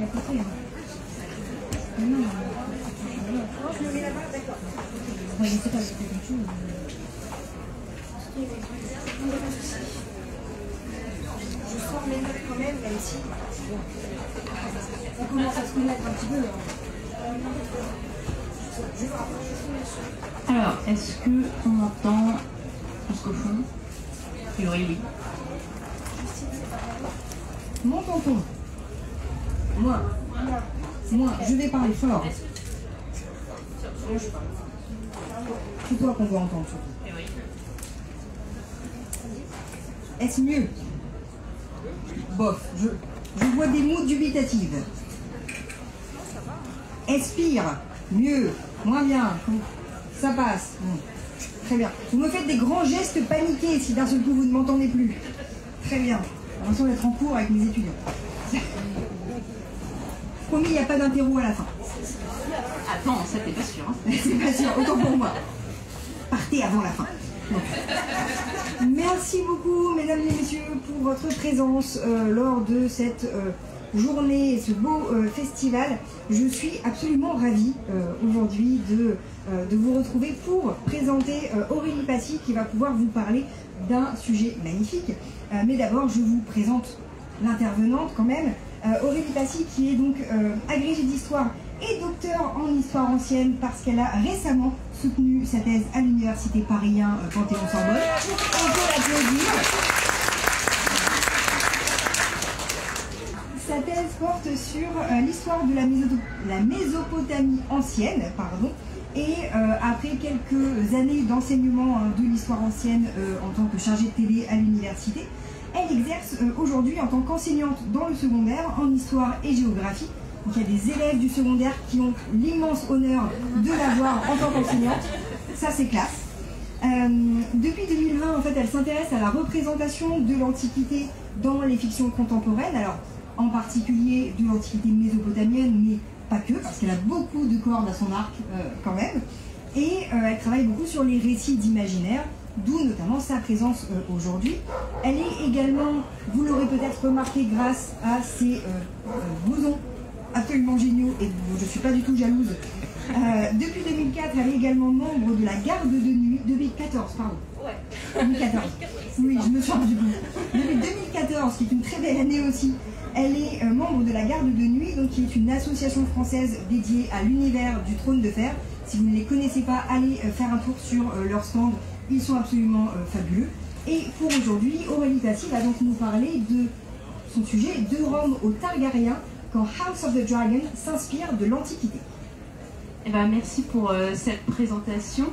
côté. Non, je le mets là-bas, d'accord. Ouais, c'est pas quelque chose. Je sors mes notes quand même si ça commence à se connaître un petit peu. Alors, est-ce qu'on entend jusqu'au fond? A priori, oui. Mon tonton. Moi. Je vais parler fort. C'est toi qu'on doit entendre surtout. Est-ce mieux? Bof, je vois des mots dubitatifs. Est-ce pire? Mieux? Moins bien? Ça passe. Bon. Très bien. Vous me faites des grands gestes paniqués si d'un seul coup vous ne m'entendez plus. Très bien. J'ai l'impression d'être en cours avec mes étudiants. Promis, il n'y a pas d'interro à la fin. Attends, ça t'es pas sûr. Hein. C'est pas sûr, autant pour moi. Partez avant la fin. Donc. Merci beaucoup, mesdames et messieurs, pour votre présence lors de cette journée et ce beau festival. Je suis absolument ravie aujourd'hui de vous retrouver pour présenter Aurélie Passy qui va pouvoir vous parler d'un sujet magnifique. Mais d'abord, je vous présente l'intervenante quand même. Aurélie Passy qui est donc agrégée d'histoire et docteur en histoire ancienne parce qu'elle a récemment soutenu sa thèse à l'université Paris 1 Panthéon-Sorbonne. On peut l'applaudir. Sa thèse porte sur l'histoire de la Mésopotamie ancienne, et après quelques années d'enseignement de l'histoire ancienne en tant que chargée de télé à l'université, elle exerce aujourd'hui en tant qu'enseignante dans le secondaire en histoire et géographie. Donc il y a des élèves du secondaire qui ont l'immense honneur de l'avoir en tant qu'enseignante. Ça c'est classe. Depuis 2020, en fait, elle s'intéresse à la représentation de l'Antiquité dans les fictions contemporaines. Alors, en particulier de l'Antiquité mésopotamienne, mais pas que, parce qu'elle a beaucoup de cordes à son arc quand même. Et elle travaille beaucoup sur les récits d'imaginaire, d'où notamment sa présence aujourd'hui. Elle est également, vous l'aurez peut-être remarqué grâce à ses blousons absolument géniaux, et je ne suis pas du tout jalouse. Depuis 2004, elle est également membre de la garde de nuit, 2014, pardon. Ouais. 2014. Oui, je me suis rendu compte. Depuis 2014, qui est une très belle année aussi, elle est membre de la garde de nuit, donc qui est une association française dédiée à l'univers du trône de fer. Si vous ne les connaissez pas, allez faire un tour sur leur stand, ils sont absolument fabuleux. Et pour aujourd'hui, Aurélie Passy va donc nous parler de son sujet, de Rome aux Targaryens, quand House of the Dragon s'inspire de l'Antiquité. Eh ben, merci pour cette présentation.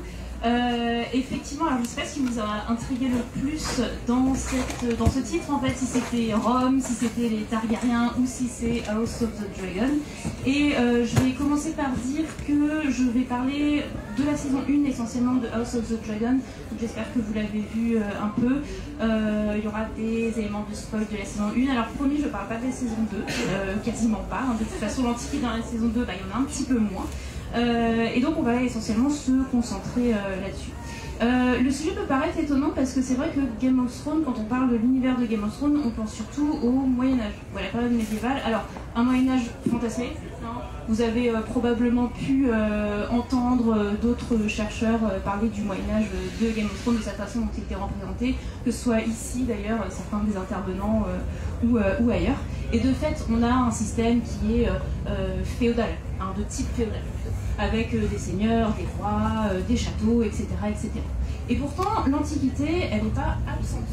Effectivement, alors je ne sais pas ce qui vous a intrigué le plus dans ce titre, en fait, si c'était Rome, si c'était les Targaryens ou si c'est House of the Dragon. Et je vais commencer par dire que je vais parler de la saison 1 essentiellement de House of the Dragon. J'espère que vous l'avez vu un peu. Il y aura des éléments de spoil de la saison 1. Alors promis, je ne parle pas de la saison 2, quasiment pas. Hein. De toute façon, l'Antiquité dans la saison 2, il y en a un petit peu moins. Et donc on va essentiellement se concentrer là-dessus. Le sujet peut paraître étonnant parce que c'est vrai que Game of Thrones, quand on parle de l'univers de Game of Thrones, on pense surtout au Moyen-Âge, ou à la période médiévale. Alors, un Moyen-Âge fantasmé, vous avez probablement pu entendre d'autres chercheurs parler du Moyen-Âge de Game of Thrones, de cette façon dont il était représenté, que ce soit ici d'ailleurs, certains des intervenants ou ailleurs. Et de fait, on a un système qui est féodal, de type féodal, avec des seigneurs, des rois, des châteaux, etc., etc. Et pourtant, l'Antiquité, elle n'est pas absente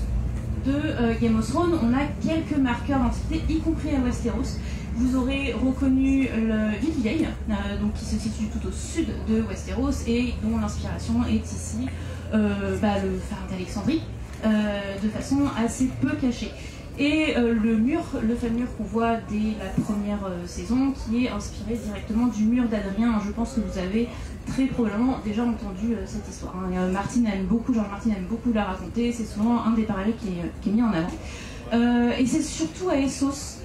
de Game of Thrones. On a quelques marqueurs d'Antiquité, y compris à Westeros. Vous aurez reconnu le Vivien, donc qui se situe tout au sud de Westeros et dont l'inspiration est ici le phare d'Alexandrie, de façon assez peu cachée. Et le fameux mur qu'on voit dès la première saison, qui est inspiré directement du mur d'Adrien. Je pense que vous avez très probablement déjà entendu cette histoire. George Martin aime beaucoup la raconter, c'est souvent un des parallèles qui est mis en avant. Et c'est surtout à Essos,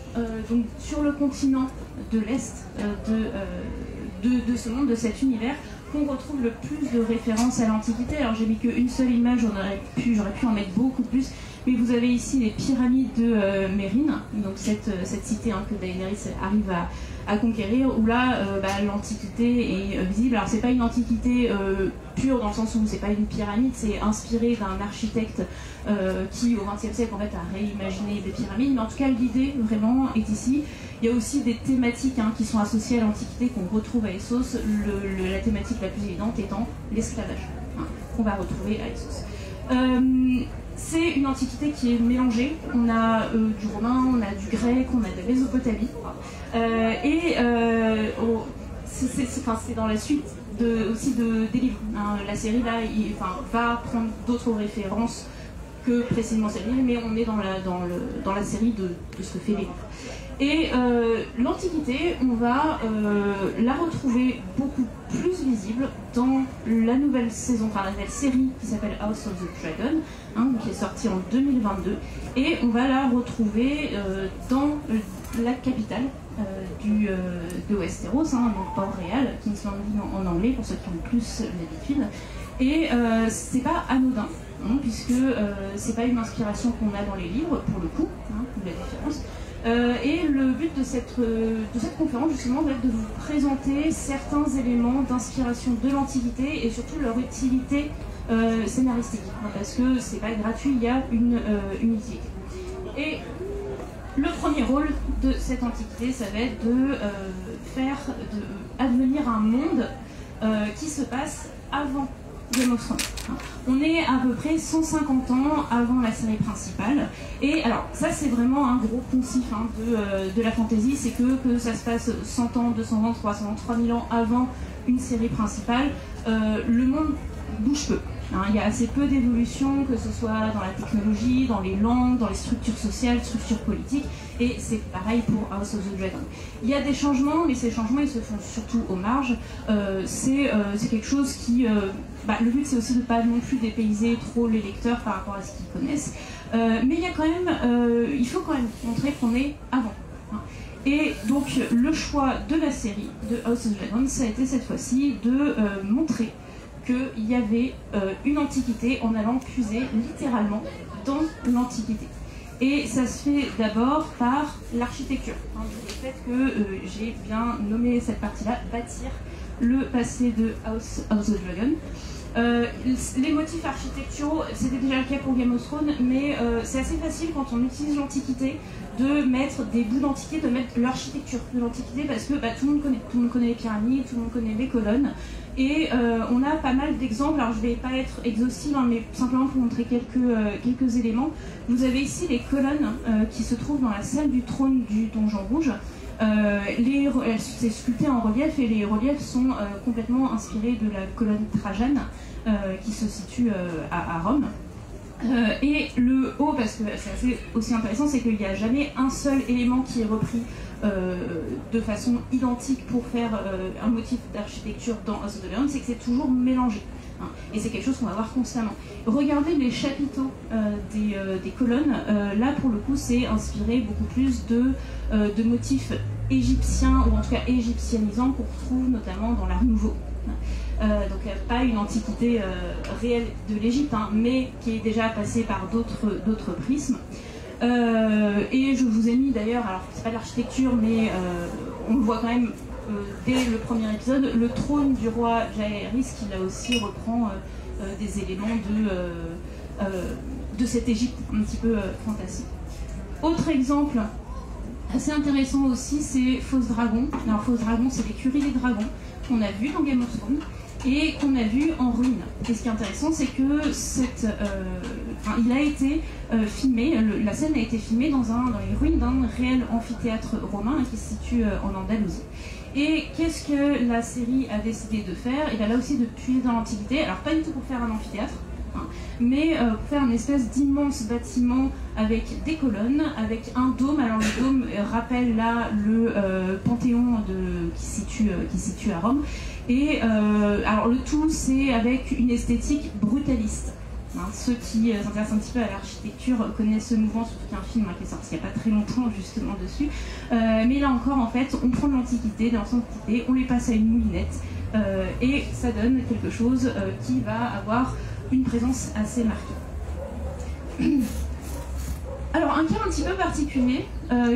donc sur le continent de l'Est de ce monde, de cet univers, qu'on retrouve le plus de références à l'Antiquité. Alors j'ai mis qu'une seule image, j'aurais pu en mettre beaucoup plus, mais vous avez ici les pyramides de Mérine, donc cette cité que Daenerys arrive à conquérir, où là l'Antiquité est visible. Alors c'est pas une Antiquité pure dans le sens où c'est pas une pyramide, c'est inspiré d'un architecte qui au XXe siècle en fait a réimaginé des pyramides, mais en tout cas l'idée vraiment est ici. Il y a aussi des thématiques qui sont associées à l'Antiquité qu'on retrouve à Essos, la thématique la plus évidente étant l'esclavage, qu'on va retrouver à Essos. C'est une antiquité qui est mélangée. On a du romain, on a du grec, on a de la Mésopotamie. C'est dans la suite aussi des livres. La série là, va prendre d'autres références que précisément cette livre, mais on est dans la série de ce que fait les livres. Et l'Antiquité, on va la retrouver beaucoup plus visible dans la nouvelle saison, la nouvelle série qui s'appelle House of the Dragon, qui est sortie en 2022, et on va la retrouver dans la capitale de Westeros, donc Port-Réal, King's Landing en anglais pour ceux qui ont plus l'habitude. Et c'est pas anodin, puisque c'est pas une inspiration qu'on a dans les livres, pour le coup, la différence. Et le but de cette conférence, justement, va être de vous présenter certains éléments d'inspiration de l'Antiquité et surtout leur utilité scénaristique, parce que c'est pas gratuit, il y a une utilité. Et le premier rôle de cette Antiquité, ça va être de faire advenir un monde qui se passe avant Game of Thrones. On est à peu près 150 ans avant la série principale. Et alors, ça c'est vraiment un gros poncif de la fantasy, c'est que ça se passe 100 ans, 200 ans, 300 ans, 3000 ans avant une série principale, le monde bouge peu. Il y a assez peu d'évolution, que ce soit dans la technologie, dans les langues, dans les structures sociales, structures politiques, et c'est pareil pour House of the Dragon. Il y a des changements, mais ces changements ils se font surtout aux marges. C'est quelque chose qui... le but c'est aussi de ne pas non plus dépayser trop les lecteurs par rapport à ce qu'ils connaissent, mais il y a quand même, il faut quand même montrer qu'on est avant. Et donc le choix de la série de House of the Dragon, ça a été cette fois-ci de montrer qu'il y avait une antiquité en allant puiser littéralement dans l'antiquité. Et ça se fait d'abord par l'architecture. Le fait que j'ai bien nommé cette partie-là, bâtir le passé de House of the Dragon. Les motifs architecturaux, c'était déjà le cas pour Game of Thrones, mais c'est assez facile quand on utilise l'Antiquité de mettre des bouts d'Antiquité, de mettre l'architecture de l'Antiquité, parce que tout le monde connaît les pyramides, tout le monde connaît les colonnes, et on a pas mal d'exemples. Alors je ne vais pas être exhaustive, mais simplement pour montrer quelques éléments. Vous avez ici les colonnes qui se trouvent dans la salle du trône du Donjon Rouge. C'est sculpté en relief, et les reliefs sont complètement inspirés de la colonne Trajane qui se situe à Rome. Et le haut, parce que c'est assez aussi intéressant, c'est qu'il n'y a jamais un seul élément qui est repris de façon identique pour faire un motif d'architecture dans House of the Dragon, c'est que c'est toujours mélangé. Et c'est quelque chose qu'on va voir constamment. Regardez les chapiteaux des colonnes. Là, pour le coup, c'est inspiré beaucoup plus de motifs égyptiens, ou en tout cas égyptianisants, qu'on retrouve notamment dans l'Art Nouveau. Donc pas une antiquité réelle de l'Égypte, mais qui est déjà passée par d'autres prismes. Et je vous ai mis d'ailleurs, alors c'est pas de l'architecture, mais on le voit quand même dès le premier épisode, le trône du roi Jaehaerys, qui là aussi reprend des éléments de cette Égypte un petit peu fantastique. Autre exemple assez intéressant aussi, c'est Fausse Dragon. Alors Fausse Dragon, c'est l'écurie des dragons qu'on a vu dans Game of Thrones et qu'on a vu en ruine. Et ce qui est intéressant, c'est que il a été filmé, la scène a été filmée dans les ruines d'un réel amphithéâtre romain qui se situe en Andalousie. Et qu'est-ce que la série a décidé de faire? Et bien là aussi de puiser dans l'Antiquité, alors pas du tout pour faire un amphithéâtre, mais pour faire une espèce d'immense bâtiment avec des colonnes, avec un dôme. Alors le dôme rappelle là le Panthéon qui se situe à Rome. Et alors le tout, c'est avec une esthétique brutaliste. Ceux qui s'intéressent un petit peu à l'architecture connaissent ce mouvement, surtout qu'il y a un film qui est sorti il n'y a pas très longtemps justement dessus. Mais là encore, en fait, on prend de l'Antiquité, de l'ancienne Antiquité, on les passe à une moulinette et ça donne quelque chose qui va avoir une présence assez marquée. Alors un cas un petit peu particulier,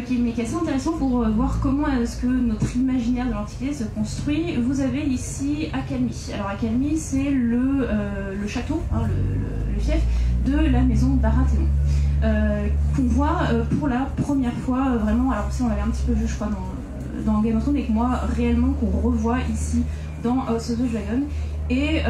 qui est assez intéressant pour voir comment est-ce que notre imaginaire de l'Antiquité se construit. Vous avez ici Accalmie. Alors Accalmie, c'est le château, hein, le fief de la maison Barathéon, qu'on voit pour la première fois vraiment. Alors ça on l'avait un petit peu vu je crois dans Game of Thrones, et que moi réellement qu'on revoit ici dans House of the Dragon. Et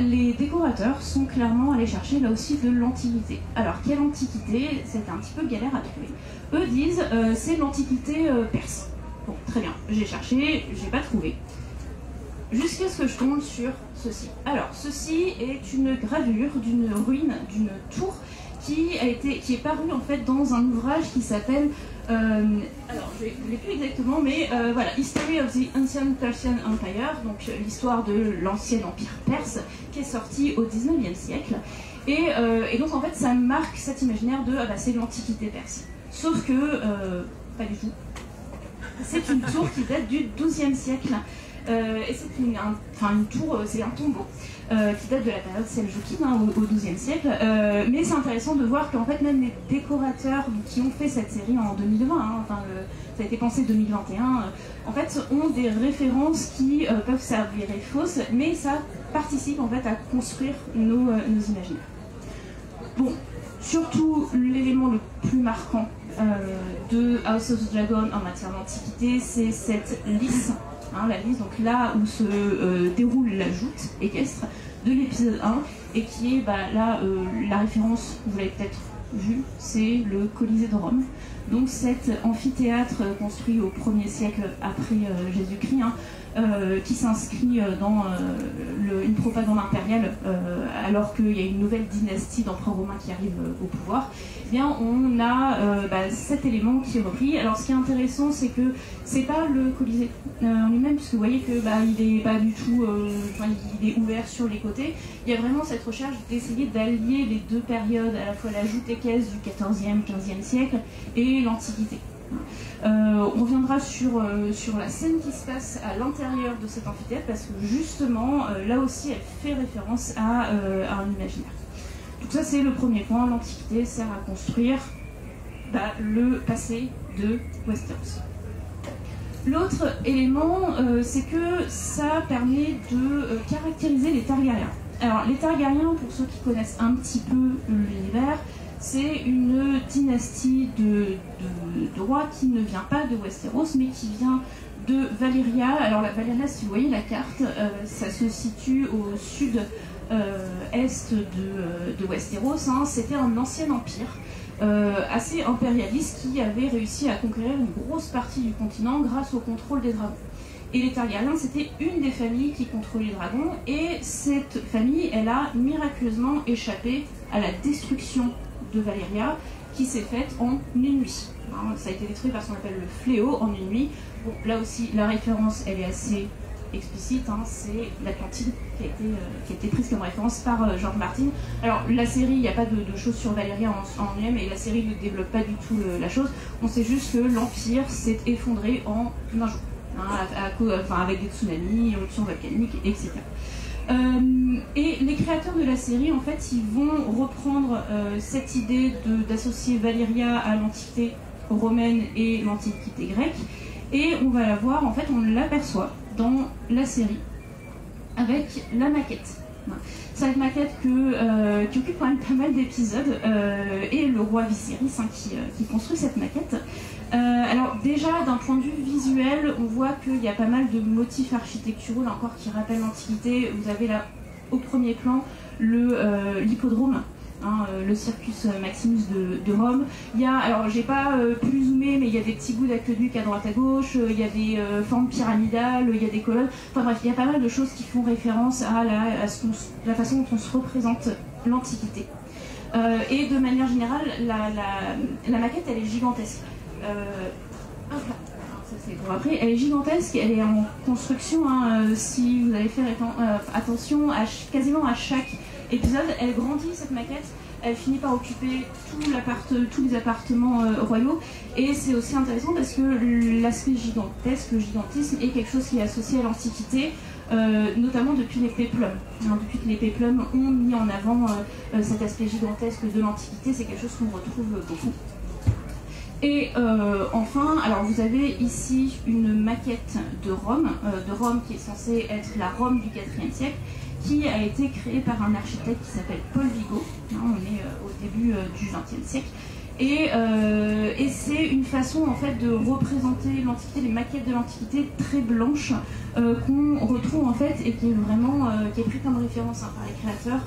les décorateurs sont clairement allés chercher là aussi de l'Antiquité. Alors quelle Antiquité? C'était un petit peu galère à trouver. Eux disent c'est l'Antiquité perse. Bon, très bien, j'ai cherché, j'ai pas trouvé. Jusqu'à ce que je tombe sur ceci. Alors ceci est une gravure d'une ruine, d'une tour qui est parue en fait dans un ouvrage qui s'appelle alors je ne l'ai plus exactement, mais voilà, History of the Ancient Persian Empire, donc l'histoire de l'ancien empire perse, qui est sorti au 19e siècle. Et donc en fait ça marque cet imaginaire de c'est l'Antiquité perse. Sauf que pas du tout. C'est une tour qui date du 12e siècle. Et c'est une tour, c'est un tombeau qui date de la période seljoukide, au XIIe siècle. Mais c'est intéressant de voir qu'en fait même les décorateurs qui ont fait cette série en 2020, ça a été pensé 2021, en fait ont des références qui peuvent s'avérer fausses, mais ça participe en fait à construire nos imaginaires. Bon, surtout l'élément le plus marquant de House of the Dragon en matière d'antiquité, c'est cette lisse. La liste, donc là où se déroule la joute équestre de l'épisode 1, et qui est la référence, vous l'avez peut-être vu, c'est le Colisée de Rome. Donc cet amphithéâtre construit au 1er siècle après Jésus-Christ, qui s'inscrit dans une propagande impériale, alors qu'il y a une nouvelle dynastie d'empereurs romains qui arrive au pouvoir. Eh bien, on a cet élément qui est repris. Alors, ce qui est intéressant, c'est que c'est pas le Colisée en lui-même, puisque vous voyez que il est pas du tout, il est ouvert sur les côtés. Il y a vraiment cette recherche d'essayer d'allier les deux périodes, à la fois la joute équestre du 14e, 15e siècle et l'Antiquité. On reviendra sur la scène qui se passe à l'intérieur de cet amphithéâtre, parce que justement, là aussi, elle fait référence à un imaginaire. Donc ça, c'est le premier point. L'Antiquité sert à construire le passé de Westeros. L'autre élément, c'est que ça permet de caractériser les Targaryens. Alors, les Targaryens, pour ceux qui connaissent un petit peu l'univers, c'est une dynastie de rois qui ne vient pas de Westeros, mais qui vient de Valyria. Alors la Valyria, si vous voyez la carte, ça se situe au sud-est de Westeros. C'était un ancien empire assez impérialiste qui avait réussi à conquérir une grosse partie du continent grâce au contrôle des dragons. Et les Targaryens, c'était une des familles qui contrôlait les dragons, et cette famille, elle a miraculeusement échappé à la destruction de Valyria, qui s'est faite en une nuit. Ça a été détruit par ce qu'on appelle le fléau en une nuit. Bon, là aussi, la référence, elle est assez explicite, c'est l'Atlantide qui a été prise comme référence par George Martin. Alors, la série, il n'y a pas de choses sur Valyria en elle-même, et la série ne développe pas du tout la chose. On sait juste que l'Empire s'est effondré en un jour, avec des tsunamis, éruptions volcaniques, etc. Et les créateurs de la série, en fait, ils vont reprendre cette idée d'associer Valyria à l'Antiquité romaine et l'Antiquité grecque, et on va la voir, en fait, on l'aperçoit dans la série avec la maquette. Cette maquette qui occupe quand même pas mal d'épisodes, et le roi Viserys qui construit cette maquette. Alors déjà, d'un point de vue visuel, on voit qu'il y a pas mal de motifs architecturaux là encore qui rappellent l'Antiquité. Vous avez là au premier plan l'hippodrome, le Circus Maximus de Rome. Il y a, alors j'ai pas pu zoomer, mais il y a des petits bouts d'aqueduc à droite à gauche, il y a des formes pyramidales, il y a des colonnes. Enfin bref, il y a pas mal de choses qui font référence à la façon dont on se représente l'Antiquité. Et de manière générale, la maquette, elle est gigantesque. Ça c'est pour après. Elle est gigantesque, elle est en construction. Si vous allez faire attention, quasiment à chaque épisode, elle grandit cette maquette. elle finit par occuper tous les appartements royaux. Et c'est aussi intéressant parce que l'aspect gigantesque, le gigantisme, est quelque chose qui est associé à l'Antiquité, notamment depuis les péplums. Depuis que les péplums ont mis en avant cet aspect gigantesque de l'Antiquité, c'est quelque chose qu'on retrouve beaucoup. Et enfin, alors vous avez ici une maquette de Rome qui est censée être la Rome du IVe siècle, qui a été créée par un architecte qui s'appelle Paul Vigo. On est au début du XXe siècle. Et c'est une façon en fait de représenter l'Antiquité, les maquettes de l'Antiquité très blanches qu'on retrouve en fait et qui est vraiment qui est pris comme référence par les créateurs.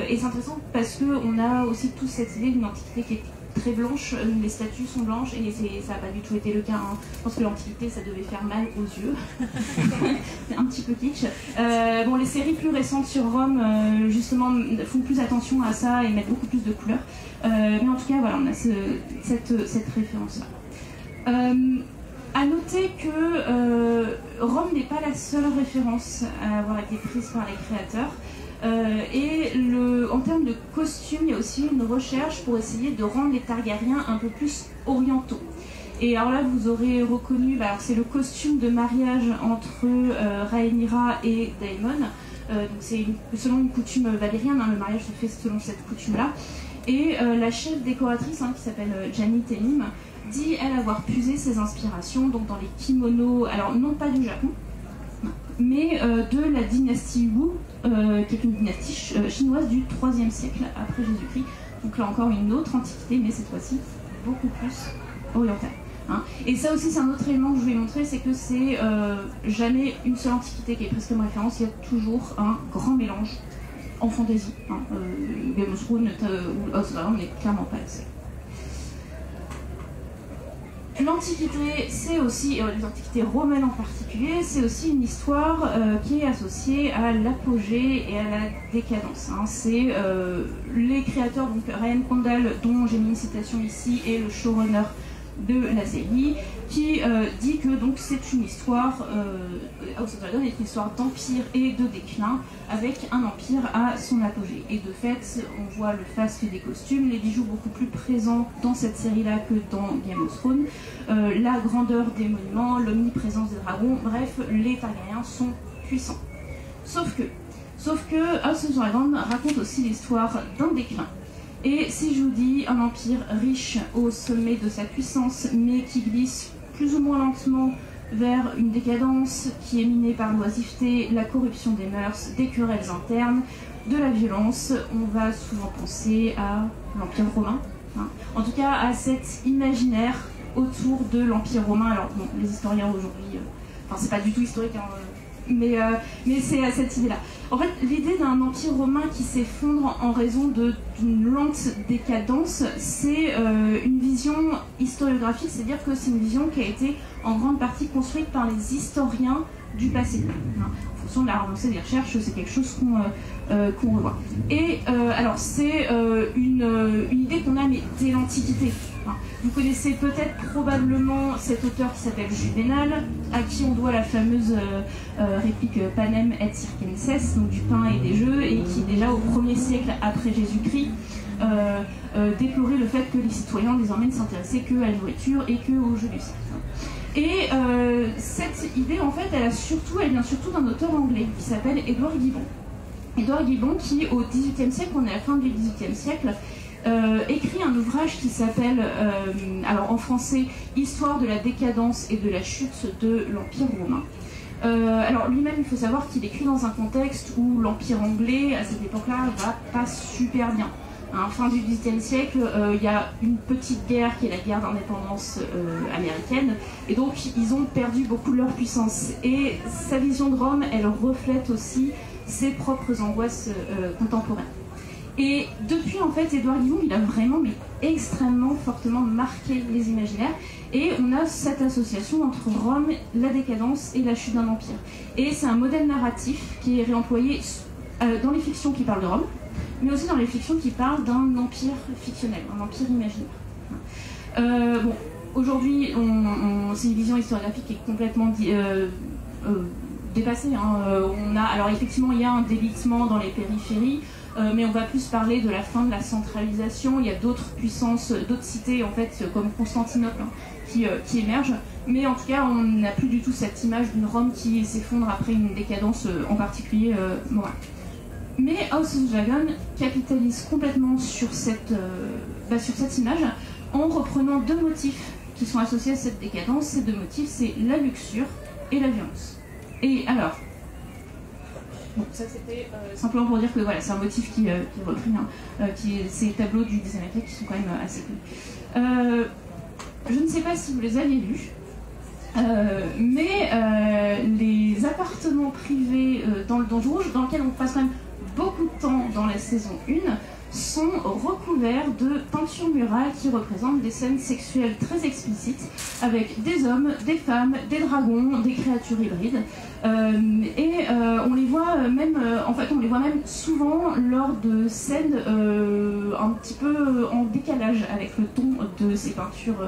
Et c'est intéressant parce qu'on a aussi toute cette idée d'une Antiquité qui est très blanche, les statues sont blanches et ça n'a pas du tout été le cas. Je pense que l'Antiquité ça devait faire mal aux yeux. C'est un petit peu kitsch. Bon, les séries plus récentes sur Rome justement font plus attention à ça et mettent beaucoup plus de couleurs. Mais en tout cas, voilà, on a cette référence-là. À noter que Rome n'est pas la seule référence à avoir été prise par les créateurs. En termes de costumes, il y a aussi une recherche pour essayer de rendre les Targaryens un peu plus orientaux. Et alors là, vous aurez reconnu, c'est le costume de mariage entre Rhaenyra et Daemon. Donc c'est selon une coutume valérienne, le mariage se fait selon cette coutume-là. Et la chef décoratrice, qui s'appelle Jani Tenim, dit elle avoir puisé ses inspirations donc dans les kimonos, alors non pas du Japon, mais de la dynastie Wu, qui est une dynastie chinoise du IIIe siècle après Jésus-Christ. Donc là encore une autre antiquité, mais cette fois-ci beaucoup plus orientale. Et ça aussi c'est un autre élément que je vais montrer, c'est que c'est jamais une seule antiquité qui est prise comme référence, il y a toujours un grand mélange en fantaisie. Game of Thrones ou House of Dragon n'est clairement pas la seule. L'Antiquité, c'est aussi, l'Antiquité romaine en particulier, c'est aussi une histoire qui est associée à l'apogée et à la décadence. C'est les créateurs, donc Ryan Condal, dont j'ai mis une citation ici, et le showrunner de la série, qui dit que donc c'est une histoire, House of Dragon est une histoire d'empire et de déclin, avec un empire à son apogée. Et de fait, on voit le faste des costumes, les bijoux beaucoup plus présents dans cette série-là que dans Game of Thrones, la grandeur des monuments, l'omniprésence des dragons, bref, les Targaryens sont puissants. Sauf que House of Dragon raconte aussi l'histoire d'un déclin. Et si je vous dis un empire riche au sommet de sa puissance, mais qui glisse plus ou moins lentement vers une décadence qui est minée par l'oisiveté, la corruption des mœurs, des querelles internes, de la violence, on va souvent penser à l'Empire romain. En tout cas, à cet imaginaire autour de l'Empire romain. Alors bon, les historiens aujourd'hui, c'est pas du tout historique, mais c'est à cette idée-là. En fait, l'idée d'un empire romain qui s'effondre en raison d'une lente décadence, c'est une vision historiographique, c'est-à-dire que c'est une vision qui a été en grande partie construite par les historiens du passé. En fonction de la renoncée des recherches, c'est quelque chose qu'on revoit. Et alors, c'est une idée qu'on a mais dès l'Antiquité. Vous connaissez peut-être probablement cet auteur qui s'appelle Juvénal, à qui on doit la fameuse réplique Panem et Circenses, donc du pain et des jeux, et qui déjà au 1er siècle après Jésus-Christ déplorait le fait que les citoyens désormais ne s'intéressaient que à la nourriture et que aux jeux du cercle. Et cette idée, en fait, elle vient surtout d'un auteur anglais qui s'appelle Édouard Gibbon. Édouard Gibbon qui, au XVIIIe siècle, on est à la fin du XVIIIe siècle, écrit un ouvrage qui s'appelle, alors en français, Histoire de la décadence et de la chute de l'Empire romain. Alors lui-même, il faut savoir qu'il écrit dans un contexte où l'Empire anglais, à cette époque-là, va pas super bien. Fin du XVIIIe siècle, il y a une petite guerre qui est la guerre d'indépendance américaine, et donc ils ont perdu beaucoup de leur puissance. Et sa vision de Rome, elle reflète aussi ses propres angoisses contemporaines. Et depuis, en fait, Édouard Gibbon, il a vraiment, mais extrêmement fortement marqué les imaginaires. Et on a cette association entre Rome, la décadence et la chute d'un empire. Et c'est un modèle narratif qui est réemployé dans les fictions qui parlent de Rome, mais aussi dans les fictions qui parlent d'un empire fictionnel, un empire imaginaire. Bon, aujourd'hui, c'est une vision historiographique qui est complètement dépassée. Alors effectivement, il y a un délitement dans les périphéries. mais on va plus parler de la fin de la centralisation. Il y a d'autres puissances, d'autres cités en fait, comme Constantinople, qui émergent. Mais en tout cas, on n'a plus du tout cette image d'une Rome qui s'effondre après une décadence en particulier morale. Mais House of Dragon capitalise complètement sur cette image en reprenant deux motifs qui sont associés à cette décadence. Ces deux motifs, c'est la luxure et la violence. Et alors, bon, ça c'était simplement pour dire que voilà, c'est un motif qui est repris, ces tableaux du XIXe siècle qui sont quand même assez connus. Je ne sais pas si vous les aviez lus, mais les appartements privés dans le Donjon Rouge, dans lesquels on passe quand même beaucoup de temps dans la saison 1, sont recouverts de peintures murales qui représentent des scènes sexuelles très explicites avec des hommes, des femmes, des dragons, des créatures hybrides. On les voit même, on les voit même souvent lors de scènes un petit peu en décalage avec le ton de ces peintures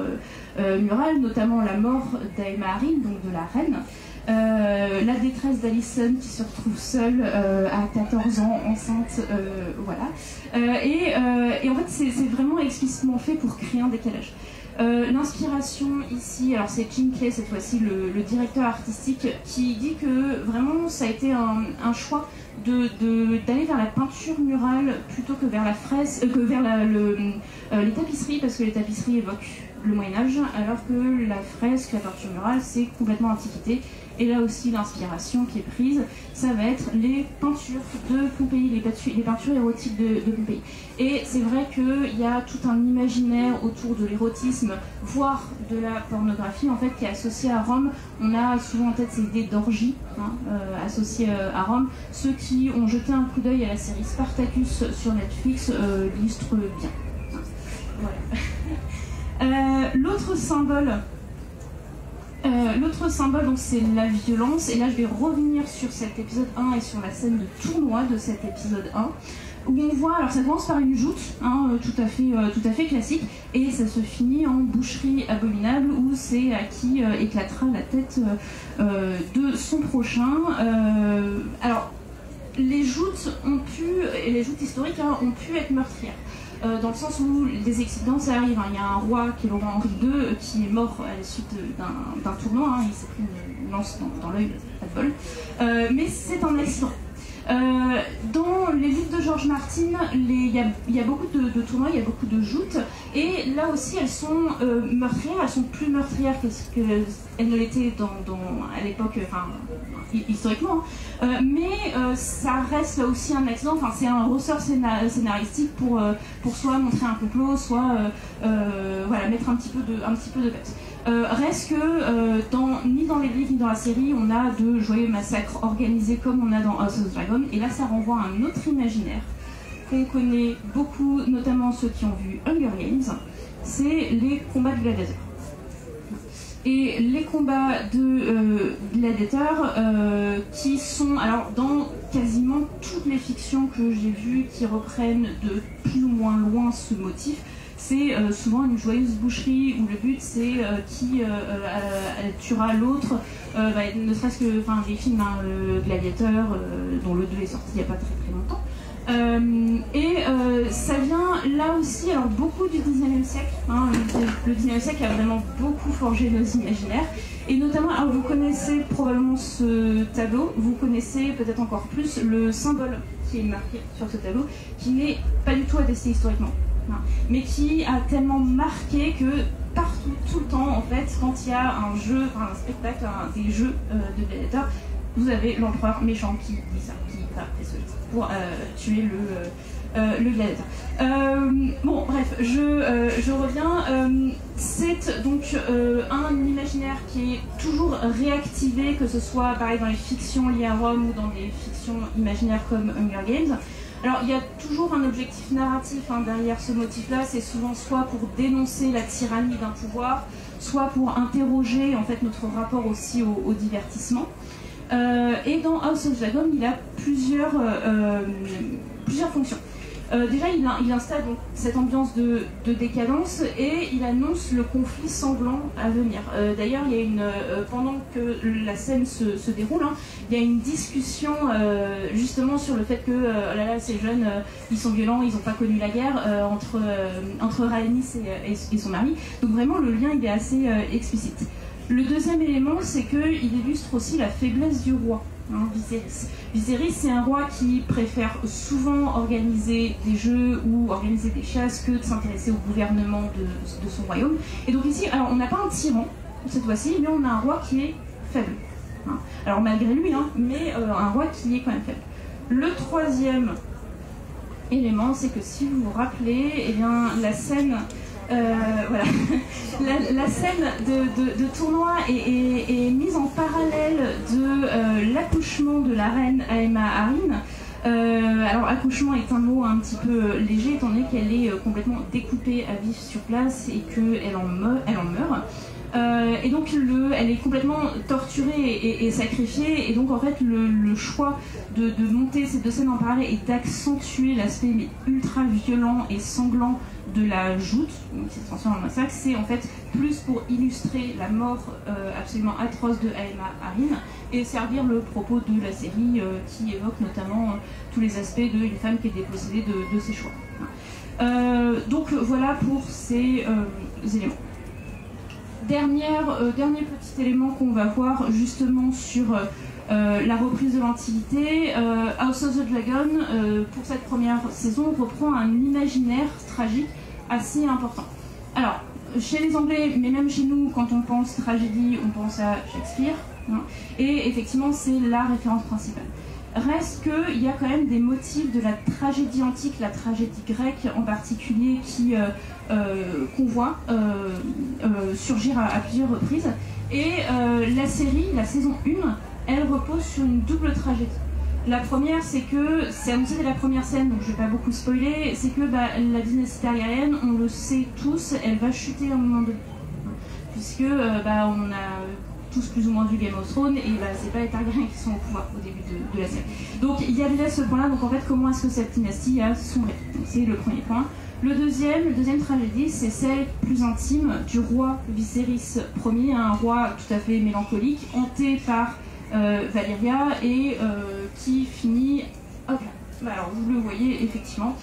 murales, notamment la mort d'Aemma, donc de la reine. La détresse d'Alicent qui se retrouve seule à 14 ans, enceinte, voilà. Et en fait, c'est vraiment explicitement fait pour créer un décalage. L'inspiration ici, alors c'est Jim Kay cette fois-ci, le directeur artistique, qui dit que vraiment ça a été un choix d'aller vers la peinture murale plutôt que vers la fresque, que vers les tapisseries, parce que les tapisseries évoquent le Moyen-Âge, alors que la fresque, la peinture murale, c'est complètement antiquité. Et là aussi, l'inspiration qui est prise, ça va être les peintures de Pompéi, les peintures érotiques de Pompéi. Et c'est vrai qu'il y a tout un imaginaire autour de l'érotisme, voire de la pornographie, en fait, qui est associé à Rome. On a souvent en tête ces idées d'orgie associées à Rome. Ceux qui ont jeté un coup d'œil à la série Spartacus sur Netflix l'illustrent bien. Voilà. L'autre symbole, donc, c'est la violence, et là je vais revenir sur cet épisode 1 et sur la scène de tournoi de cet épisode 1, où on voit, alors ça commence par une joute, tout à fait classique, et ça se finit en boucherie abominable, où c'est à qui éclatera la tête de son prochain. Alors, les joutes historiques ont pu être meurtrières. Dans le sens où des accidents ça arrive. Il y a un roi qui est le roi Henri II qui est mort à la suite d'un tournoi, il s'est pris une lance dans l'œil, pas de bol. Mais c'est un accident. Dans les livres de George Martin, il y a beaucoup de tournois, il y a beaucoup de joutes, et là aussi elles sont meurtrières, elles sont plus meurtrières qu'elles ne l'étaient à l'époque, historiquement, mais ça reste là aussi un accident, c'est un ressort scénaristique pour soit montrer un complot, soit mettre un petit peu de peps. Reste que ni dans les livres ni dans la série on a de joyeux massacres organisés comme on a dans House of Dragon, et là ça renvoie à un autre imaginaire qu'on connaît beaucoup, notamment ceux qui ont vu Hunger Games, c'est les combats de gladiateurs. Et les combats de gladiateurs qui sont, alors dans quasiment toutes les fictions que j'ai vues qui reprennent de plus ou moins loin ce motif, c'est souvent une joyeuse boucherie où le but c'est qui tuera l'autre, ne serait-ce que les films Gladiateur, dont le 2 est sorti il n'y a pas très longtemps. Ça vient là aussi, alors beaucoup du 19e siècle, le 19e siècle a vraiment beaucoup forgé nos imaginaires, et notamment, alors vous connaissez probablement ce tableau, vous connaissez peut-être encore plus le symbole qui est marqué sur ce tableau, qui n'est pas du tout attesté historiquement, mais qui a tellement marqué que partout, tout le temps, en fait, quand il y a un jeu, un spectacle, des jeux de gladiateurs, vous avez l'empereur méchant qui dit ça, qui va pour tuer le gladiateur. Bon, bref, je reviens. C'est donc un imaginaire qui est toujours réactivé, que ce soit pareil dans les fictions liées à Rome ou dans des fictions imaginaires comme Hunger Games. Alors il y a toujours un objectif narratif derrière ce motif-là, c'est souvent soit pour dénoncer la tyrannie d'un pouvoir, soit pour interroger en fait notre rapport aussi au divertissement. Et dans House of Dragon, il a plusieurs fonctions. Déjà, il installe donc cette ambiance de décadence et il annonce le conflit sanglant à venir. D'ailleurs, il y a pendant que la scène se déroule, hein, il y a une discussion justement sur le fait que oh là là, ces jeunes, ils sont violents, ils n'ont pas connu la guerre entre Rhaenys et son mari. Donc vraiment, le lien il est assez explicite. Le deuxième élément, c'est qu'il illustre aussi la faiblesse du roi. Viserys. Viserys, c'est un roi qui préfère souvent organiser des jeux ou organiser des chasses que de s'intéresser au gouvernement de son royaume. Et donc ici, alors on n'a pas un tyran cette fois-ci, mais on a un roi qui est faible. Alors malgré lui, mais un roi qui est quand même faible. Le troisième élément, c'est que si vous vous rappelez, eh bien, la scène... voilà. La scène de tournoi est mise en parallèle de l'accouchement de la reine Aemma Arryn. Alors accouchement est un mot un petit peu léger étant donné qu'elle est complètement découpée à vif sur place et qu'elle en meurt. Et donc elle est complètement torturée et sacrifiée, et donc en fait le choix de monter ces deux scènes en parallèle et d'accentuer l'aspect ultra violent et sanglant de la joute qui se transforme en massacre, c'est en fait plus pour illustrer la mort absolument atroce de Aemma Arryn et servir le propos de la série qui évoque notamment tous les aspects d'une femme qui est dépossédée de ses choix. Donc voilà pour ces éléments. Dernier petit élément qu'on va voir justement sur la reprise de l'Antiquité, House of the Dragon, pour cette première saison, reprend un imaginaire tragique assez important. Alors, chez les Anglais, mais même chez nous, quand on pense tragédie, on pense à Shakespeare, et effectivement, c'est la référence principale. Reste qu'il y a quand même des motifs de la tragédie antique, la tragédie grecque en particulier, qu'on voit surgir à plusieurs reprises. Et la série, la saison 1, elle repose sur une double tragédie. La première, c'est annoncé dès la première scène, donc je ne vais pas beaucoup spoiler, c'est que la dynastie Targaryen, on le sait tous, elle va chuter à un moment donné. Puisque on a tous plus ou moins vu Game of Thrones, et c'est pas les Targaryens qui sont au pouvoir au début de la série. Donc il y a déjà ce point-là, donc en fait comment est-ce que cette dynastie a sombré? C'est le premier point. Le deuxième tragédie, c'est celle plus intime du roi Viserys Ier, un roi tout à fait mélancolique, hanté par Valyria et qui finit, hop là, alors vous le voyez effectivement,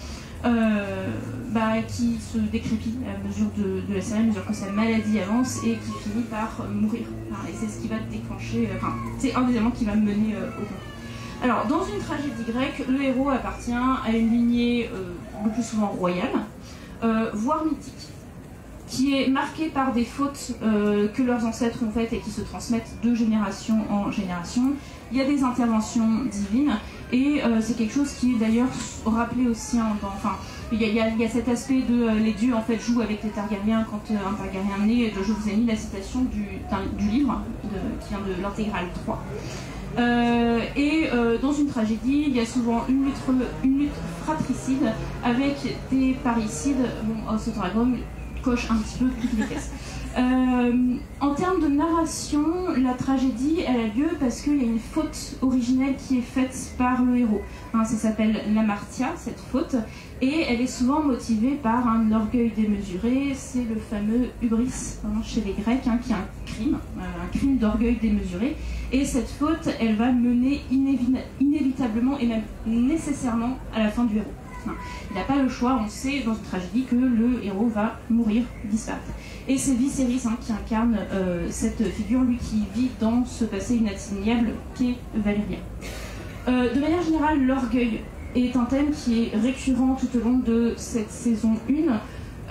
qui se décrépit à mesure de la série, à mesure que sa maladie avance et qui finit par mourir. Et c'est ce qui va déclencher, c'est un des éléments qui va mener au conflit. Alors, dans une tragédie grecque, le héros appartient à une lignée le plus souvent royale, voire mythique, qui est marquée par des fautes que leurs ancêtres ont faites et qui se transmettent de génération en génération. Il y a des interventions divines, et c'est quelque chose qui est d'ailleurs rappelé aussi il y a cet aspect de les dieux en fait jouent avec les Targaryens quand un Targaryen naît. Je vous ai mis la citation du livre qui vient de l'intégrale 3. Dans une tragédie, il y a souvent une lutte fratricide avec des parricides. Bon, House of Dragon coche un petit peu toutes les cases. En termes de narration, la tragédie elle a lieu parce qu'il y a une faute originelle qui est faite par le héros. Ça s'appelle l'amartia, cette faute, et elle est souvent motivée par un orgueil démesuré. C'est le fameux hubris chez les Grecs, qui est un crime d'orgueil démesuré. Et cette faute, elle va mener inévitablement et même nécessairement à la fin du héros. Il n'a pas le choix, on sait dans une tragédie que le héros va mourir, disparaître. Et c'est Viserys qui incarne cette figure, lui qui vit dans ce passé inatteignable qu'est Valyria. De manière générale, l'orgueil est un thème qui est récurrent tout au long de cette saison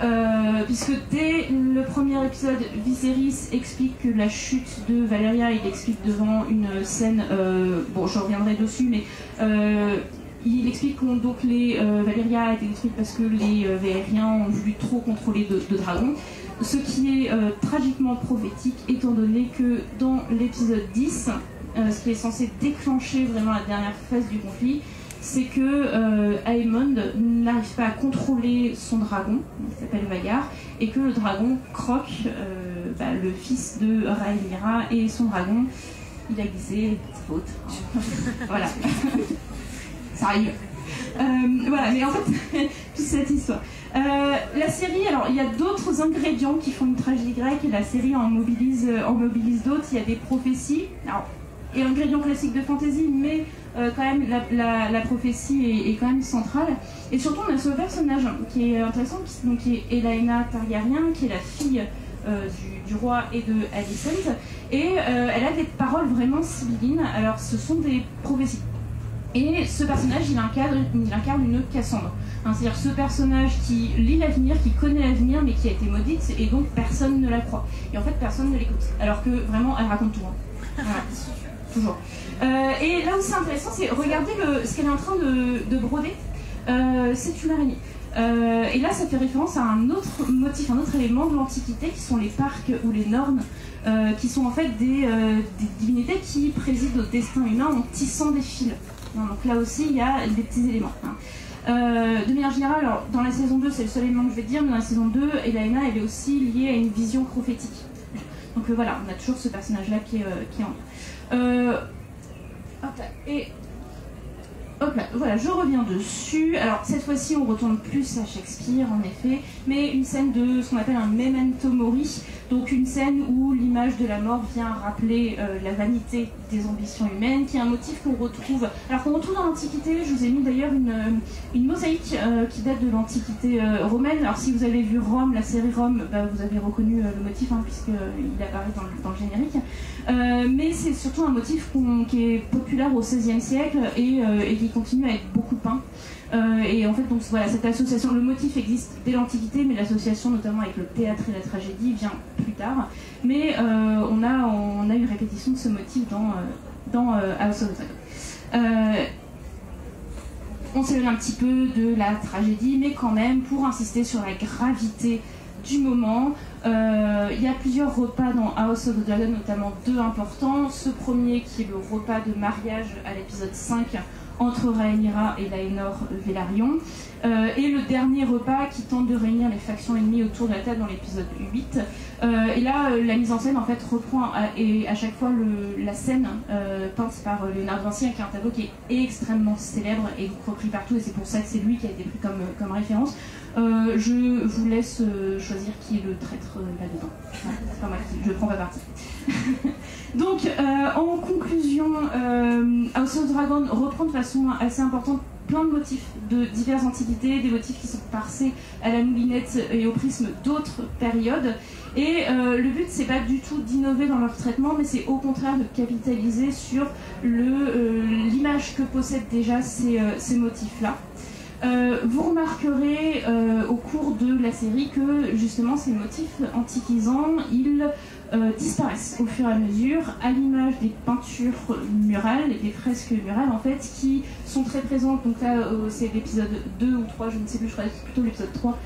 1, puisque dès le premier épisode, Viserys explique que la chute de Valyria, il explique devant une scène, je reviendrai dessus, mais il explique que Valyria a été détruite parce que les Valyriens ont voulu trop contrôler de dragons. Ce qui est tragiquement prophétique, étant donné que dans l'épisode 10, ce qui est censé déclencher vraiment la dernière phase du conflit, c'est que Aemond n'arrive pas à contrôler son dragon, qui s'appelle Vagar, et que le dragon croque le fils de Rhaenyra et son dragon. Il a glissé, faute. Voilà. Ça arrive. Voilà, mais en fait, toute cette histoire. La série, alors il y a d'autres ingrédients qui font une tragédie grecque et la série en mobilise d'autres. Il y a des prophéties, alors, et l'ingrédient classique de fantasy, mais quand même la prophétie est quand même centrale. Et surtout, on a ce personnage qui est intéressant, qui est Elaena Targaryen, qui est la fille du roi et de Alicent, et elle a des paroles vraiment sibyllines. Alors, ce sont des prophéties. Et ce personnage, il incarne une Cassandre. Hein, c'est-à-dire ce personnage qui lit l'avenir, qui connaît l'avenir, mais qui a été maudite, et donc personne ne la croit. Et en fait, personne ne l'écoute. Alors que vraiment, elle raconte tout. Hein. Voilà. Toujours. Et là où c'est intéressant, c'est regarder ce qu'elle est en train de broder. C'est une araignée. Et là, ça fait référence à un autre motif, un autre élément de l'Antiquité, qui sont les parques ou les nornes, qui sont en fait des divinités qui président au destin humain en tissant des fils. Donc là aussi, il y a des petits éléments. De manière générale, alors, dans la saison 2, c'est le seul élément que je vais dire, mais dans la saison 2, Elaena, elle est aussi liée à une vision prophétique. Donc voilà, on a toujours ce personnage-là qui est en lien. Hop là, et hop là, voilà, je reviens dessus. Alors cette fois-ci, on retourne plus à Shakespeare, en effet, mais une scène de ce qu'on appelle un memento mori, donc une scène où l'image de la mort vient rappeler la vanité des ambitions humaines, qui est un motif qu'on retrouve dans l'Antiquité. Je vous ai mis d'ailleurs une mosaïque qui date de l'Antiquité romaine. Alors si vous avez vu Rome, la série Rome, vous avez reconnu le motif, hein, puisqu'il apparaît dans le générique. Mais c'est surtout un motif qui est populaire au XVIe siècle et qui continue à être beaucoup peint. Et en fait, donc voilà, cette association, le motif existe dès l'Antiquité, mais l'association, notamment avec le théâtre et la tragédie, vient plus tard. Mais on a une répétition de ce motif dans House of the Dragon. On s'éloigne un petit peu de la tragédie, mais quand même, pour insister sur la gravité du moment. Il y a plusieurs repas dans House of the Dragon, notamment deux importants. Ce premier qui est le repas de mariage à l'épisode 5 entre Rhaenyra et Laenor Velaryon, et le dernier repas qui tente de réunir les factions ennemies autour de la table dans l'épisode 8. Et là, la mise en scène en fait reprend à chaque fois la scène peinte par Léonard de Vinci, qui est un tableau qui est extrêmement célèbre et repris partout, et c'est pour ça que c'est lui qui a été pris comme référence. Je vous laisse choisir qui est le traître là-dedans. Voilà, c'est pas moi je ne prends pas parti. Donc, en conclusion, House of Dragon reprend de façon assez importante plein de motifs de diverses antiquités, des motifs qui sont parsés à la moulinette et au prisme d'autres périodes. Et le but, c'est pas du tout d'innover dans leur traitement, mais c'est au contraire de capitaliser sur l'image que possèdent déjà ces motifs-là. Vous remarquerez au cours de la série que justement ces motifs antiquisants, ils disparaissent au fur et à mesure, à l'image des peintures murales, des fresques murales en fait, qui sont très présentes. Donc là, c'est l'épisode 2 ou 3, je ne sais plus, je crois que c'est plutôt l'épisode 3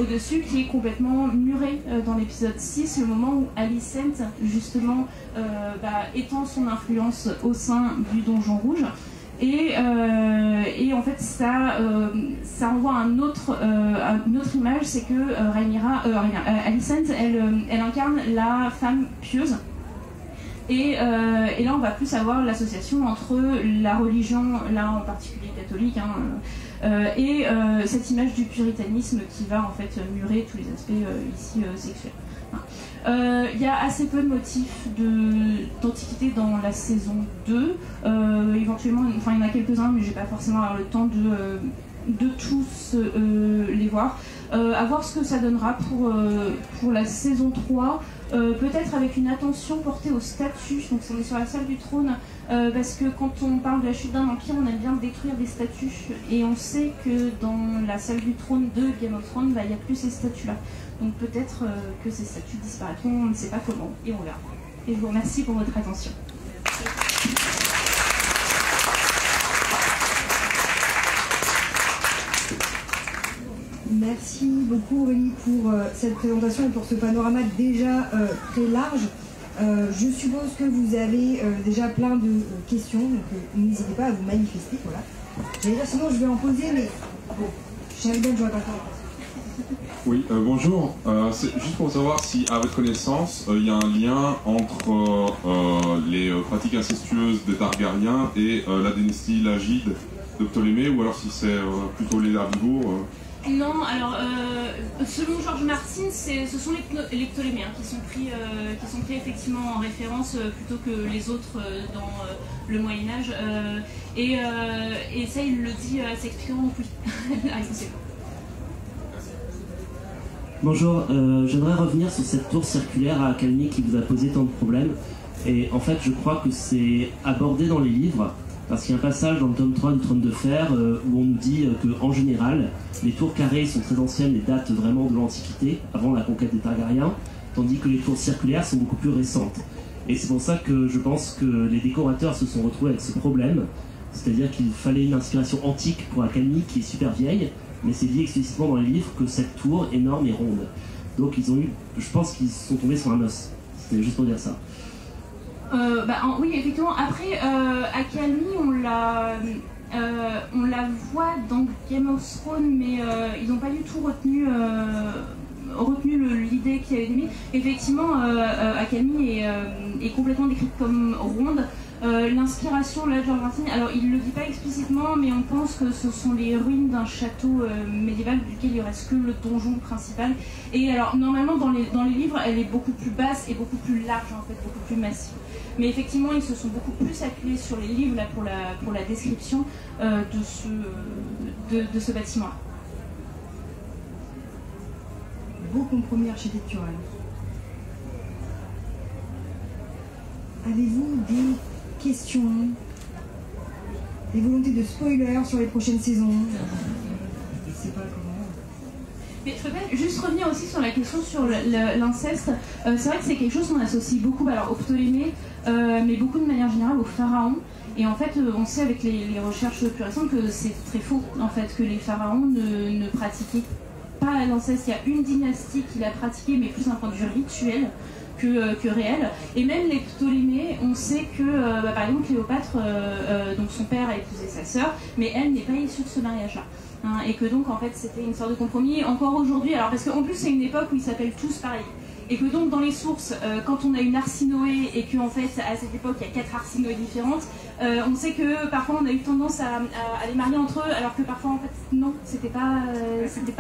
au-dessus, qui est complètement muré dans l'épisode 6, le moment où Alicent justement étend son influence au sein du Donjon Rouge. Et en fait, ça envoie une autre image, c'est que Alicent, elle incarne la femme pieuse. Et là, on va plus avoir l'association entre la religion, là en particulier catholique, et cette image du puritanisme qui va en fait murer tous les aspects ici sexuels. Il y a assez peu de motifs d'antiquité dans la saison 2. Éventuellement, il y en a quelques-uns, mais je n'ai pas forcément avoir le temps de tous les voir. À voir ce que ça donnera pour la saison 3. Peut-être avec une attention portée au statut. Donc on est sur la salle du trône, parce que quand on parle de la chute d'un empire, on aime bien détruire des statues. Et on sait que dans la salle du trône de Game of Thrones, il n'y a plus ces statues-là. Donc peut-être que ces statues disparaîtront, on ne sait pas comment, et on verra. Et je vous remercie pour votre attention. Merci beaucoup Aurélie pour cette présentation et pour ce panorama déjà très large. Je suppose que vous avez déjà plein de questions, donc n'hésitez pas à vous manifester. Voilà. J'allais dire sinon je vais en poser, mais bon, je savais bien que je n'aurais pas fait. Oui, bonjour. C'est juste pour savoir si, à votre connaissance, il y a un lien entre les pratiques incestueuses des Targaryens et la dynastie Lagide de Ptolémée, ou alors si c'est plutôt les herbivores. Non, alors selon George Martin, ce sont les Ptoléméens qui sont pris effectivement en référence plutôt que les autres dans le Moyen-Âge. Et ça, il le dit assez explicitement, donc oui. Bonjour, j'aimerais revenir sur cette tour circulaire à Calmy qui vous a posé tant de problèmes. Et en fait, je crois que c'est abordé dans les livres, parce qu'il y a un passage dans le tome 3 du Trône de Fer où on nous dit qu'en général, les tours carrées sont très anciennes et datent vraiment de l'Antiquité, avant la conquête des Targaryens, tandis que les tours circulaires sont beaucoup plus récentes. Et c'est pour ça que je pense que les décorateurs se sont retrouvés avec ce problème, c'est-à-dire qu'il fallait une inspiration antique pour Calmy qui est super vieille, mais c'est dit explicitement dans les livres que cette tour énorme est ronde. Donc je pense qu'ils se sont tombés sur un os. C'était juste pour dire ça. Oui, effectivement. Après, à Calmy, on la voit dans Game of Thrones, mais ils n'ont pas du tout retenu l'idée qui avait été mise. Effectivement, Calmy est complètement décrite comme ronde. L'inspiration, là, George Martin, alors il ne le dit pas explicitement, mais on pense que ce sont les ruines d'un château médiéval duquel il ne reste que le donjon principal. Et alors, normalement, dans les livres, elle est beaucoup plus basse et beaucoup plus large, en fait, beaucoup plus massive. Mais effectivement, ils se sont beaucoup plus appuyés sur les livres là, pour la description de ce bâtiment-là. Beau compromis architectural. Avez-vous des questions, des volontés de spoiler sur les prochaines saisons? Je ne sais pas comment. Mais je peux juste revenir aussi sur la question sur l'inceste. C'est vrai que c'est quelque chose qu'on associe beaucoup aux Ptolémées, mais beaucoup de manière générale aux pharaons. Et en fait, on sait avec les recherches plus récentes que c'est très faux, en fait, que les pharaons ne pratiquaient pas l'inceste. Il y a une dynastie qui l'a pratiqué, mais plus d'un point de vue rituel que réel. Et même les Ptolémées, on sait que, par exemple, Cléopâtre, donc son père a épousé sa sœur, mais elle n'est pas issue de ce mariage-là. Hein, et que donc, en fait, c'était une sorte de compromis. Encore aujourd'hui, alors parce qu'en plus, c'est une époque où ils s'appellent tous pareil. Et que donc, dans les sources, quand on a une Arsinoé et qu'en fait, à cette époque, il y a 4 Arsinoé différentes, on sait que parfois, on a eu tendance à les marier entre eux, alors que parfois, en fait, non, c'était pas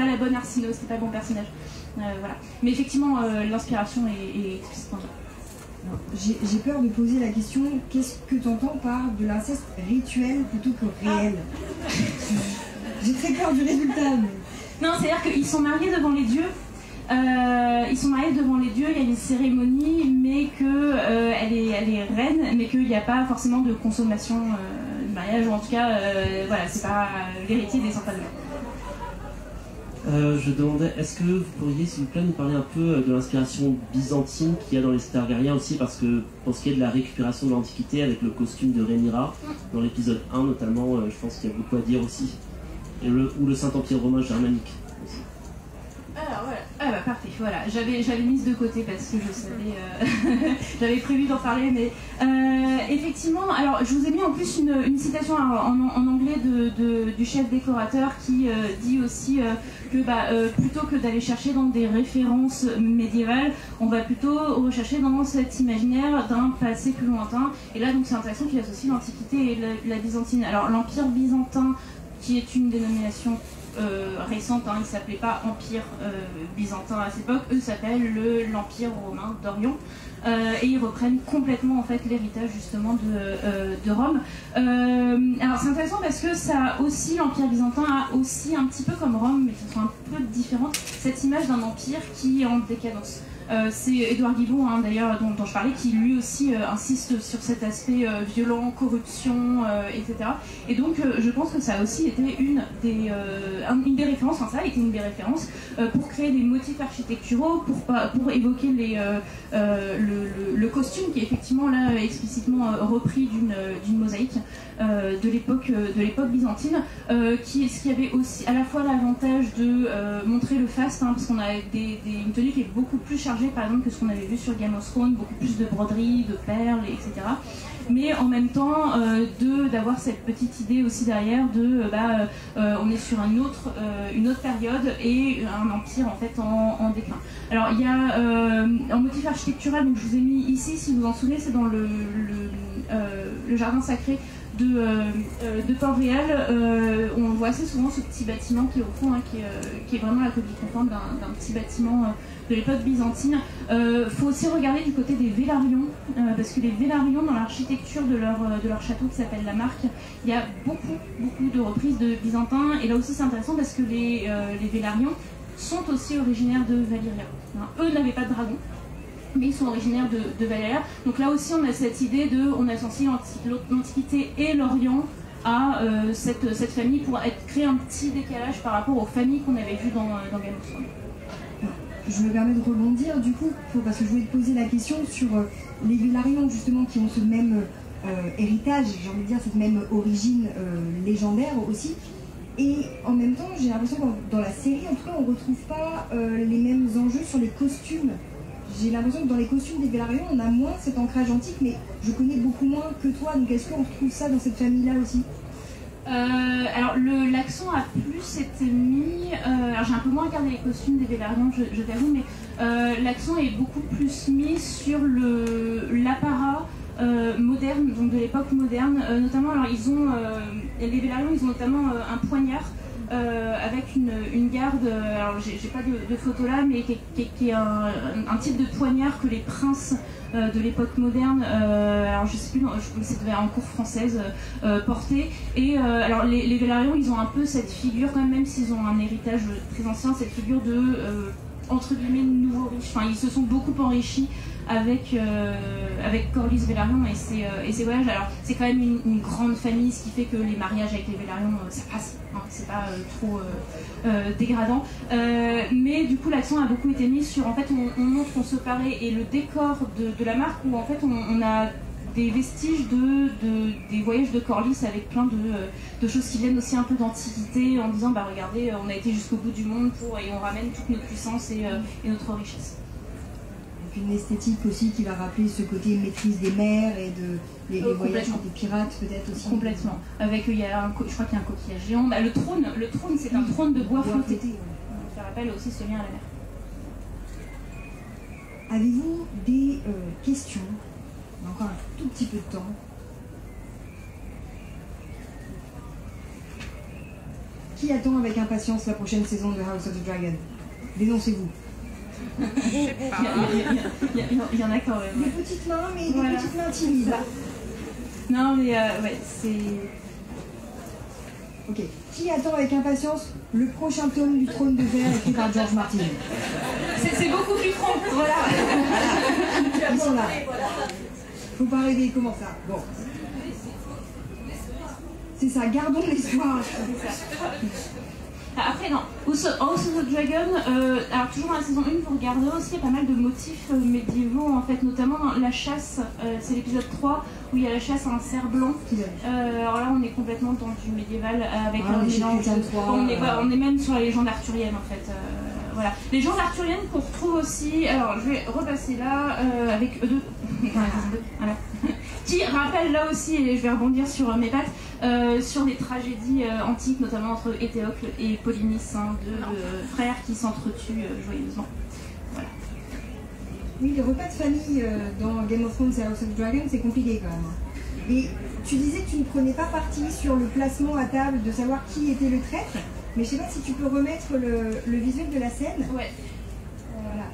la bonne Arsinoé, c'était pas le bon personnage. Voilà. Mais effectivement, l'inspiration est explicitement là. J'ai peur de poser la question, qu'est-ce que tu entends par de l'inceste rituel plutôt que réel? J'ai très peur du résultat. Mais... Non, c'est-à-dire qu'ils sont mariés devant les dieux. Il y a une cérémonie, mais qu'elle est reine, mais qu'il n'y a pas forcément de consommation de mariage, ou en tout cas, voilà, c'est pas l'héritier des enfants de mère. Je demandais, est-ce que vous pourriez, s'il vous plaît, nous parler un peu de l'inspiration byzantine qu'il y a dans les Targaryens aussi, parce que pour ce qui est de la récupération de l'Antiquité avec le costume de Rhaenyra, dans l'épisode 1 notamment, je pense qu'il y a beaucoup à dire aussi, ou le Saint-Empire romain germanique aussi. Alors voilà, parfait, voilà, j'avais mise de côté parce que je savais, j'avais prévu d'en parler, mais effectivement, alors je vous ai mis en plus une citation en anglais du chef décorateur qui dit aussi que plutôt que d'aller chercher dans des références médiévales, on va plutôt rechercher dans cet imaginaire d'un passé plus lointain, et là donc c'est intéressant qu'il associe l'Antiquité et la Byzantine. Alors l'Empire byzantin, qui est une dénomination récente, hein, il ne s'appelait pas Empire byzantin à cette époque, eux s'appellent l'Empire romain d'Orient, et ils reprennent complètement en fait l'héritage justement de Rome. Alors c'est intéressant parce que ça aussi, l'Empire byzantin a aussi un petit peu comme Rome, mais qui sont un peu différentes, cette image d'un empire qui est en décadence. C'est Édouard Guibon, hein, d'ailleurs, dont je parlais, qui lui aussi insiste sur cet aspect violent, corruption, etc. Et donc, je pense que ça a aussi été une des références, enfin ça a été une des références pour créer des motifs architecturaux, pour évoquer le costume qui est effectivement là explicitement repris d'une mosaïque de l'époque byzantine, ce qui avait aussi à la fois l'avantage de montrer le faste, hein, parce qu'on a une tenue qui est beaucoup plus chargée par exemple que ce qu'on avait vu sur Game of Thrones, beaucoup plus de broderies, de perles, etc. Mais en même temps d'avoir cette petite idée aussi derrière on est sur une autre période et un empire en fait en déclin. Alors il y a un motif architectural, donc je vous ai mis ici, si vous vous en souvenez, c'est dans le jardin sacré de Port-Réal, on voit assez souvent ce petit bâtiment qui est au fond, hein, qui est vraiment la copie conforme d'un petit bâtiment de l'époque byzantine. Faut aussi regarder du côté des Vélarions, parce que les Vélarions, dans l'architecture de leur château qui s'appelle la Marque, il y a beaucoup de reprises de byzantins, et là aussi c'est intéressant parce que les Vélarions sont aussi originaires de Valyria. Eux n'avaient pas de dragon, mais ils sont originaires de Valyria. Donc là aussi on a cette idée on associe l'Antiquité et l'Orient à cette famille pour créer un petit décalage par rapport aux familles qu'on avait vues dans Game of Thrones. Je me permets de rebondir du coup, parce que je voulais te poser la question sur les Vélarions justement qui ont ce même héritage, j'ai envie de dire cette même origine légendaire aussi. Et en même temps, j'ai l'impression que dans la série, en tout cas, on ne retrouve pas les mêmes enjeux sur les costumes. J'ai l'impression que dans les costumes des Vélarions, on a moins cet ancrage antique, mais je connais beaucoup moins que toi, donc est-ce qu'on retrouve ça dans cette famille-là aussi? Alors l'accent a plus été mis, alors j'ai un peu moins regardé les costumes des Vélarions, je t'avoue, mais l'accent est beaucoup plus mis sur l'apparat moderne, donc de l'époque moderne, notamment, alors les Vélarions, ils ont notamment un poignard avec une garde, alors j'ai pas de photo là, mais qui est un type de poignard que les princes de l'époque moderne, alors je sais plus, c'était en cour française, portée. Et alors les Vélarions, ils ont un peu cette figure quand même s'ils ont un héritage très ancien, cette figure de entre guillemets nouveau riche. Enfin, ils se sont beaucoup enrichis avec Corlys Velaryon et ses voyages. Alors c'est quand même une grande famille, ce qui fait que les mariages avec les Velaryon, ça passe, hein, c'est pas trop dégradant. Mais du coup l'accent a beaucoup été mis sur, en fait on montre, on se paraît, et le décor de la Marque où en fait on a des vestiges des voyages de Corlys avec plein de choses qui viennent aussi un peu d'antiquité, en disant bah regardez, on a été jusqu'au bout du monde et on ramène toute notre puissance et notre richesse. Une esthétique aussi qui va rappeler ce côté maîtrise des mers et les voyages des pirates peut-être aussi. Complètement. Avec je crois qu'il y a un coquillage géant. Bah, le trône c'est un trône de bois flotté. Ça rappelle aussi ce lien à la mer. Avez-vous des questions? On a encore un tout petit peu de temps. Qui attend avec impatience la prochaine saison de House of the Dragon? Dénoncez-vous. Il y en a quand même. Des petites mains, mais des petites mains timides. Non, mais ouais, c'est... Ok. Qui attend avec impatience le prochain tome du Trône de Verre écrit par George Martin? C'est beaucoup plus franc. Voilà. Ils sont là. Faut pas rêver, comment ça? Bon. C'est ça, gardons l'espoir. Après, non, House of the Dragon, alors toujours dans la saison 1, vous regardez aussi, il y a pas mal de motifs médiévaux, en fait, notamment dans la chasse, c'est l'épisode 3, où il y a la chasse à un cerf blanc. Alors là, on est complètement dans du médiéval, avec un mélange. On est même sur la légende arthurienne, en fait. Voilà. Légende arthurienne qu'on retrouve aussi, alors je vais repasser là, avec eux deux. Voilà. Qui rappelle là aussi, et je vais rebondir sur mes pattes, sur des tragédies antiques, notamment entre Éthéocle et Polynice, hein, deux frères qui s'entretuent joyeusement. Voilà. Oui, les repas de famille dans Game of Thrones et House of Dragon, c'est compliqué quand même. Et tu disais que tu ne prenais pas parti sur le placement à table de savoir qui était le traître, mais je sais pas si tu peux remettre le visuel de la scène. Ouais. Voilà.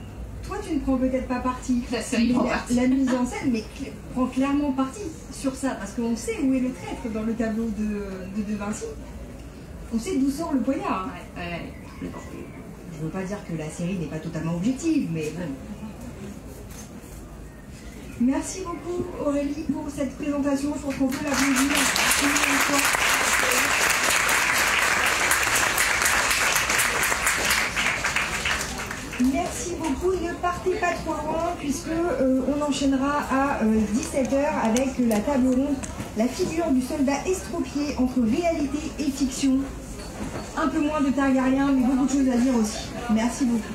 Toi, tu ne prends peut-être pas parti. La série prend parti. La mise en scène, mais prend clairement parti sur ça, parce qu'on sait où est le traître dans le tableau de Vinci. On sait d'où sort le poignard. Ouais. Je ne veux pas dire que la série n'est pas totalement objective, mais bon. Merci beaucoup Aurélie pour cette présentation. Je pense qu'on peut l'applaudir. Merci beaucoup, ne partez pas trop loin puisque on enchaînera à 17h avec la table ronde, la figure du soldat estropié entre réalité et fiction. Un peu moins de Targaryen, mais beaucoup de choses à dire aussi. Merci beaucoup.